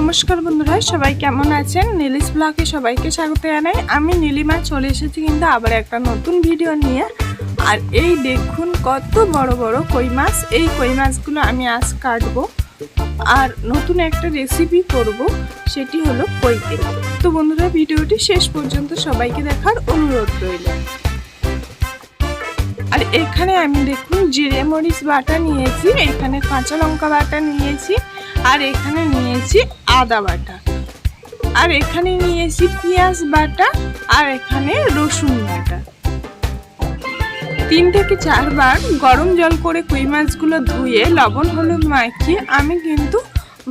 নমস্কার বন্ধুরা, সবাই কেমন আছেন? নীলিস ব্লগে সবাইকে স্বাগত জানাই। আমি নীলিমা চলে এসেছি কিন্তু আবার একটা নতুন ভিডিও নিয়ে। আর এই দেখুন কত বড় বড় কই মাছ। এই কই মাছগুলো আমি আজ কাটবো আর নতুন একটা রেসিপি করব, সেটি হলো কই তেল। তো বন্ধুরা, ভিডিওটি শেষ পর্যন্ত সবাইকে দেখার অনুরোধ রইল। আর এখানে আমি দেখুন জিরে মরিচ বাটা নিয়েছি, এখানে কাঁচা লঙ্কা বাটা নিয়েছি, আর এখানে নিয়েছি আদা বাটা, আর এখানে নিয়েছি পেঁয়াজ বাটা, আর এখানে রসুন বাটা। 3 থেকে 4 বার গরম জল করে কই মাছগুলো ধুয়ে লবণ হলুদ মাখিয়ে আমি কিন্তু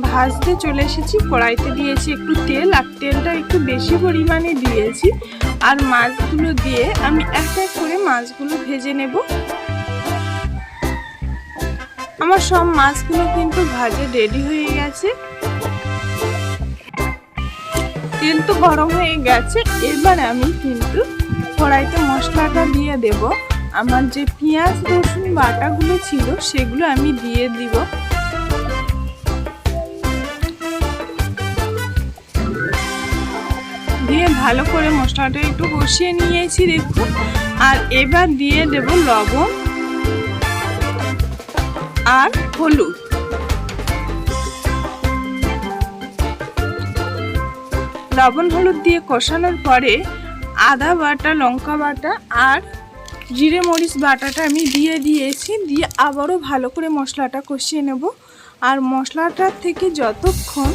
ভাজতে চলে এসেছি। কড়াইতে দিয়েছি একটু তেল, আর তেলটা একটু বেশি পরিমাণে দিয়েছি। আর মাছগুলো দিয়ে আমি এক এক করে মাছগুলো ভেজে নেব। আমার সব মাছগুলো কিন্তু ভাজে রেডি হয়ে গেছে। তেল তো গরম হয়ে গেছে। এবার আমি কিন্তু কড়াইতে মশলাটা দিয়ে দেব। আমার যে পেঁয়াজ রসুন বাটাগুলো ছিল সেগুলো আমি দিয়ে দিব। দিয়ে ভালো করে মশলাটা একটু কষিয়ে নিয়েছি দেখুন। আর এবার দিয়ে দেব লবণ আর হলুদ। লবণ হলুদ দিয়ে কষানোর পরে আদা বাটা লঙ্কা বাটা আর জিরে মরিচ বাটাটা আমি দিয়ে দিয়েছি। দিয়ে আবারও ভালো করে মশলাটা কষিয়ে নেব। আর মশলাটার থেকে যতক্ষণ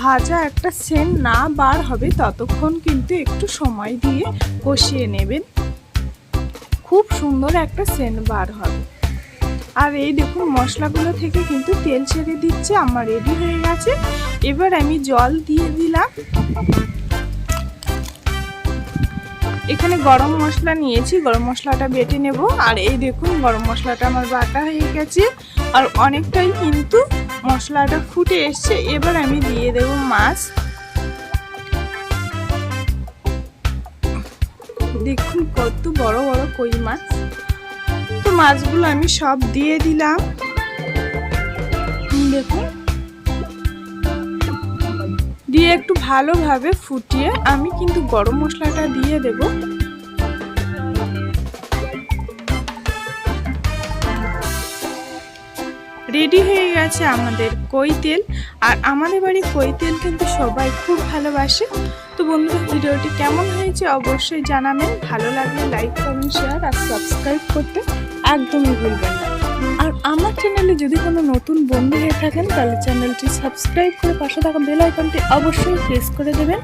ভাজা একটা সেন্ট না বার হবে ততক্ষণ কিন্তু একটু সময় দিয়ে কষিয়ে নেবেন। খুব সুন্দর একটা সেন্ট বার হবে। আর এই দেখুন মশলাগুলো থেকে কিন্তু তেল ছেড়ে দিচ্ছে। আমার রেডি হয়ে গেছে। এবার আমি জল দিয়ে দিলাম। এখানে গরম মশলা নিয়েছি, গরম মশলাটা বেটে নেব। আর এই দেখুন গরম মশলাটা আমার বাটা হয়ে গেছে আর অনেকটাই কিন্তু মশলাটা ফুটে এসছে। এবার আমি দিয়ে দেব মাছ। দেখুন কত বড় বড় কই মাছ। তো মাছগুলো আমি সব দিয়ে দিলাম। দেখুন দিয়ে একটু ভালোভাবে ফুটিয়ে আমি কিন্তু গরম মশলাটা দিয়ে দেব। রেডি হয়ে গেছে আমাদের কই তেল। আর আমাদের বাড়ি কই তেল কিন্তু সবাই খুব ভালোবাসে। তো বন্ধুরা, ভিডিওটি কেমন হয়েছে অবশ্যই জানাবেন। ভালো লাগলে লাইক কমেন্ট শেয়ার আর সাবস্ক্রাইব করতে একদমই ভুলবেন না। আর আমার চ্যানেলে যদি কোনো নতুন বন্ধু হয়ে থাকেন তাহলে চ্যানেলটি সাবস্ক্রাইব করে পাশে থাকা বেল আইকনটি অবশ্যই প্রেস করে দেবেন।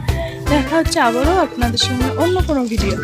দেখা হচ্ছে আবারও আপনাদের সঙ্গে অন্য কোনো ভিডিও।